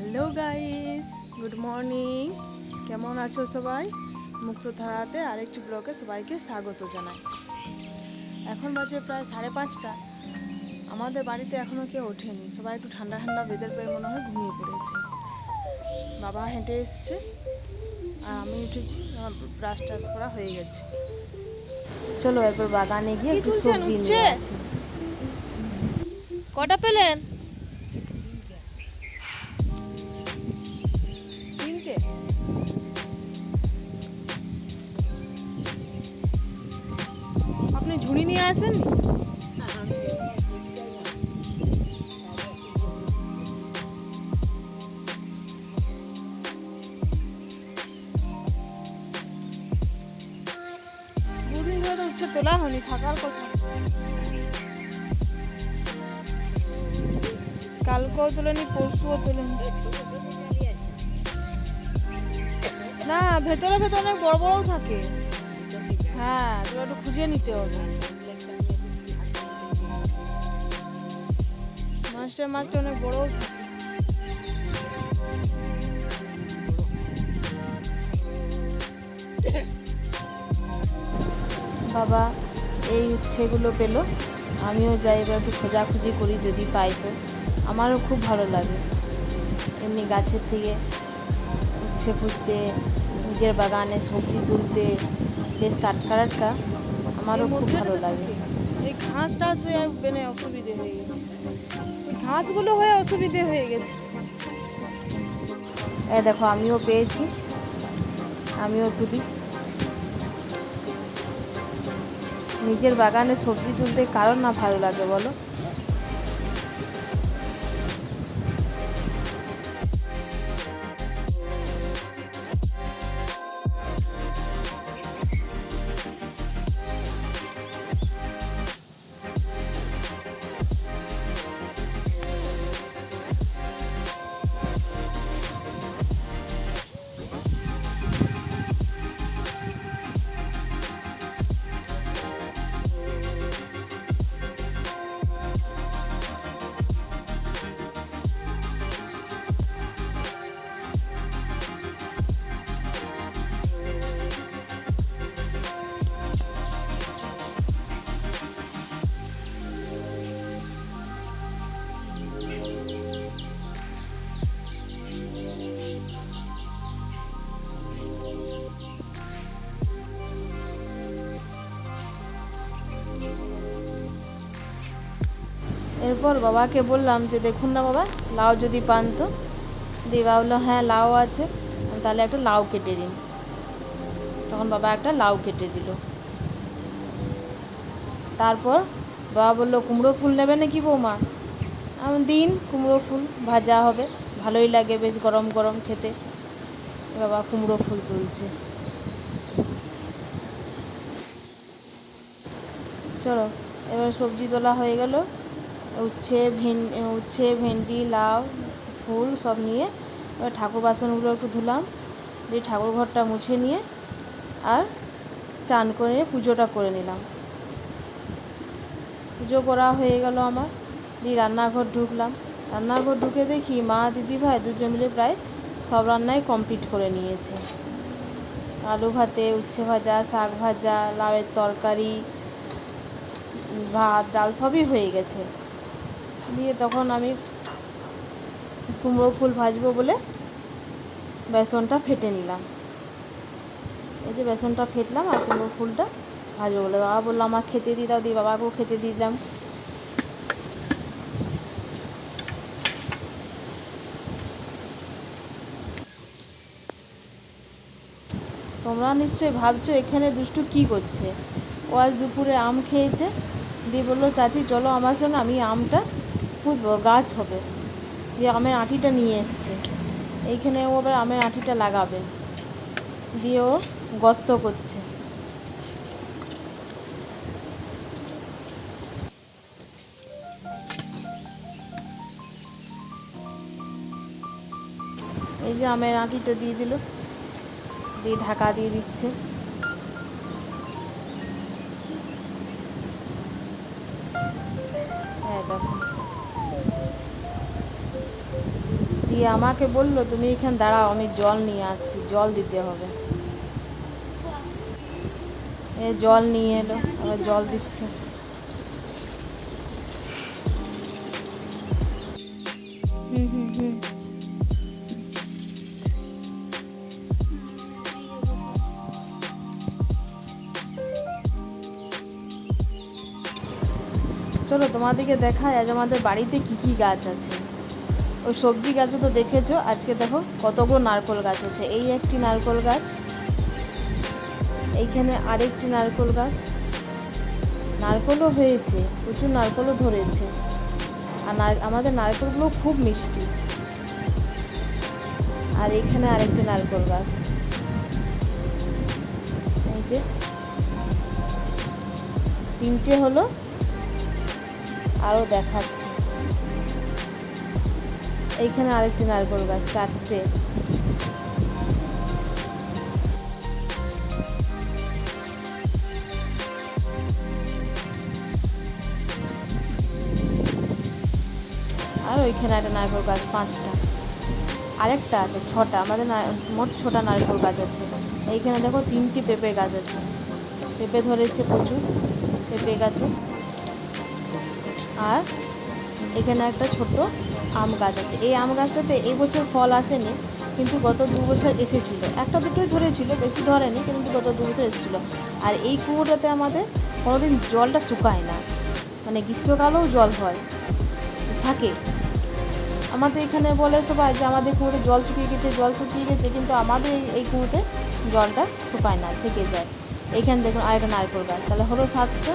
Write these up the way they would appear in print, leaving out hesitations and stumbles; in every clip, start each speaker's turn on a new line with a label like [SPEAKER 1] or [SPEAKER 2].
[SPEAKER 1] Hello guys, good morning. কেমন আছো সবাই? মুক্তধারাতে আরেকটি ব্লগে সবাইকে স্বাগত জানাই। এখন বাজে প্রায় 5:30। আমাদের বাড়িতে এখনও কেউ ওঠেনি, সবাই একটু ঠান্ডা ঠান্ডা বেদের পেয়ে মনে হয় ঘুমিয়ে পড়েছে। বাবা হেঁটে এসছে আর আমি উঠেছি, আমার ব্রাশ টাশ করা হয়ে গেছে। চলো এরপর বাগানে গিয়ে একটু সবজি নিয়ে আসি। কটা পেলেন? তিনটে। আপনি ঝুড়ি নিয়ে আসেননি? দুদিন ধরে তো উচ্ছে তোলা হয়নি, থাকার কথা। কালকেও তোলেনি, পরশুও তোলেনি। না, ভেতরে ভেতরে অনেক বড় বড়ও থাকে। হ্যাঁ, তোরা একটু খুঁজে নিতে হবে। মাছটা অনেক বড়ও থাকে। বাবা এই উচ্ছেগুলো পেলো, আমিও যাই এবার একটু খোঁজাখুঁজি করি, যদি পাই তো। আমারও খুব ভালো লাগে এমনি গাছের থেকে উচ্ছে খুঁজতে, নিজের বাগানে সবজি তুলতে, বেশ টাটকা টাটকা। আমারও খুব ভালো লাগে। এই ঘাস টাস হয়ে বেনে অসুবিধে হয়ে গেছে, এই ঘাসগুলো হয়ে অসুবিধে হয়ে গেছে। দেখো আমিও পেয়েছি, আমিও তুলি। নিজের বাগানে সবজি তুলতে কারোর না ভালো লাগে বলো? এরপর বাবাকে বললাম যে দেখুন না বাবা, লাউ যদি পান তো। দিয়ে বাবা বললো হ্যাঁ লাউ আছে, তাহলে একটা লাউ কেটে দিন। তখন বাবা একটা লাউ কেটে দিল। তারপর বাবা বললো কুমড়ো ফুল নেবে নাকি বৌমা? আমি দিন, কুমড়ো ফুল ভাজা হবে, ভালোই লাগে বেশ গরম গরম খেতে। বাবা কুমড়ো ফুল তুলছে। চলো এবার সবজি তোলা হয়ে গেল। উচ্ছে ভেন্ডি লাউ ফুল সব নিয়ে এবার ঠাকুর বাসনগুলো একটু ধুলাম, দিয়ে ঠাকুর ঘরটা মুছে নিয়ে আর চান করে পুজোটা করে নিলাম। পুজো করা হয়ে গেল আমার। দিয়ে রান্নাঘর ঢুকলাম। রান্নাঘর ঢুকে দেখি মা দিদিভাই দুজন মিলে প্রায় সব রান্নাই কমপ্লিট করে নিয়েছে। আলু ভাতে, উচ্ছে ভাজা, শাক ভাজা, লাউয়ের তরকারি, ভাত ডাল সবই হয়ে গেছে। দিয়ে তখন আমি কুমড়ো ফুল ভাজবো বলে বেসনটা ফেটে নিলাম। এই যে বেসনটা ফেটলাম আর কুমড়ো ফুলটা ভাজবো বলে বাবা বললো আমার খেতে দিয়ে দাও, দিয়ে বাবাকেও খেতে দিলাম। তোমরা নিশ্চয়ই ভাবছো এখানে দুষ্টু কি করছে। ও আজ দুপুরে আম খেয়েছে, দিয়ে বললো চাচি চলো আমার সঙ্গে, আমি আমটা খুব গাছ হবে, দিয়ে আমের আঁটিটা নিয়ে এসছে। এইখানে ও আবার আমের আঁটিটা লাগাবে, দিয়ে ও গর্ত করছে। এই যে আমের আঁটিটা দিয়ে দিল, দিয়ে ঢাকা দিয়ে দিচ্ছে। হ্যাঁ দেখো, দিয়ে আমাকে বললো তুমি এখানে দাঁড়াও, আমি জল নিয়ে আসছি, জল দিতে হবে। এ জল নিয়ে এলো, আবার জল দিচ্ছে। হুম হুম হুম। চলো তোমাদেরকে দেখায় আজ আমাদের বাড়িতে কি কি গাছ আছে। ওই সবজি গাছও তো দেখেছো, আজকে দেখো কতগুলো নারকেল গাছ আছে। এই একটি নারকেল গাছ, এইখানে আরেকটি নারকেল গাছ, নারকেলও হয়েছে, প্রচুর নারকেলও ধরেছে। আর আমাদের নারকেলগুলো খুব মিষ্টি। আর এইখানে আরেকটি নারকেল গাছ, এই যে তিনটে হলো, আরও দেখাচ্ছি। এইখানে আরেকটি নারকেল গাছ, চারটে। আর ওইখানে একটা নারকেল গাছ, পাঁচটা। আরেকটা আছে, ছটা। আমাদের মোট ছটা নারকেল গাছ আছে। এইখানে দেখো তিনটি পেঁপে গাছ আছে, পেঁপে ধরেছে প্রচুর পেঁপে গাছে। আর এখানে একটা ছোট আম গাছ আছে। এই আম গাছটাতে এই বছর ফল আসেনি, কিন্তু গত 2 বছর এসেছিলো। একটা দুটোই ধরেছিল, বেশি ধরেনি, কিন্তু গত 2 বছর এসেছিলো। আর এই কুয়োটাতে আমাদের কোনোদিন জলটা শুকায় না, মানে গ্রীষ্মকালেও জল হয়, থাকে। আমাদের এখানে বলে সবাই যে আমাদের কুয়োতে জল শুকিয়ে গেছে, জল শুকিয়ে গেছে, কিন্তু আমাদের এই কুয়োতে জলটা শুকায় না, থেকে যায়। এইখানে দেখুন আরেকটা নারকেল গাছ, তাহলে হলো 7টা।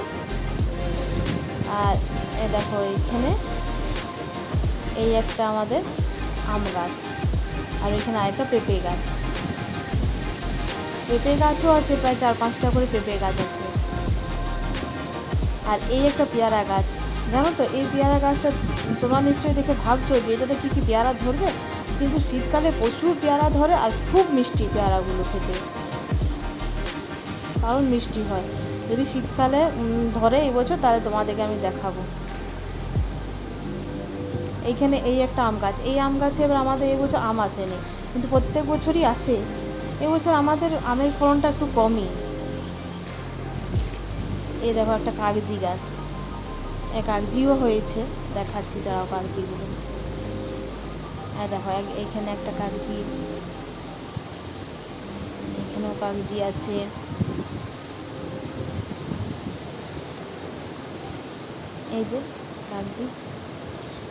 [SPEAKER 1] আর এ দেখো এইখানে এই একটা আমাদের আম গাছ, আর এখানে আরেকটা পেঁপে গাছ। পেঁপে গাছও আছে, প্রায় 4-5টা করে পেঁপে গাছ আছে। আর এই একটা পেয়ারা গাছ, জানো তো এই পেয়ারা গাছটা তোমরা নিশ্চয়ই দেখে ভাবছো যে এটাতে কী কী পেয়ারা ধরবে, কিন্তু শীতকালে প্রচুর পেয়ারা ধরে, আর খুব মিষ্টি পেয়ারাগুলো খেতে, কারণ মিষ্টি হয়। যদি শীতকালে ধরে এই বছর, তাহলে তোমাদেরকে আমি দেখাবো। এইখানে এই একটা আম গাছ, এই আম গাছে এবার আমাদের এই বছর আম আসেনি, কিন্তু প্রত্যেক বছরই আসে। এবছর আমাদের আমের ফলনটা একটু কমই। এই দেখো একটা কাগজি গাছ, কাগজিও হয়েছে, দেখাচ্ছি দাঁড়াও কাগজিগুলো। দেখো এখানে একটা কাগজি, এখানেও কাগজি আছে। এই যে কাগজি,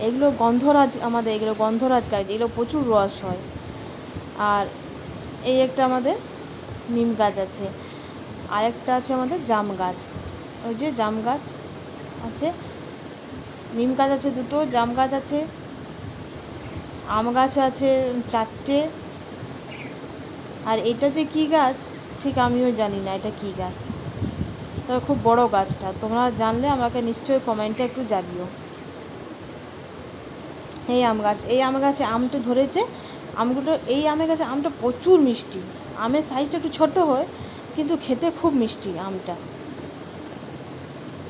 [SPEAKER 1] এগুলো গন্ধরাজ, আমাদের এগুলো গন্ধরাজ কাগজি, এগুলো প্রচুর রস হয়। আর এই একটা আমাদের নিম গাছ আছে, আর একটা আছে আমাদের জাম গাছ। ওই যে জাম গাছ আছে, নিম গাছ আছে 2টো, জাম গাছ আছে, আম গাছ আছে 4টে। আর এটা যে কী গাছ ঠিক আমিও জানি না, এটা কী গাছ, তবে খুব বড় গাছটা। তোমরা জানলে আমাকে নিশ্চয়ই কমেন্টে একটু জানিও। এই আম গাছ, এই আম গাছে আমটা ধরেছে, আমগুলো, এই আমের গাছে আমটা প্রচুর মিষ্টি। আমের সাইজটা একটু ছোট হয়, কিন্তু খেতে খুব মিষ্টি, আমটা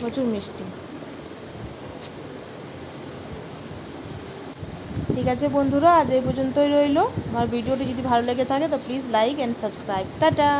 [SPEAKER 1] প্রচুর মিষ্টি। ঠিক আছে বন্ধুরা, আজ এই পর্যন্তই রইলো। আমার ভিডিওটি যদি ভালো লেগে থাকে তো please like and subscribe. Tata.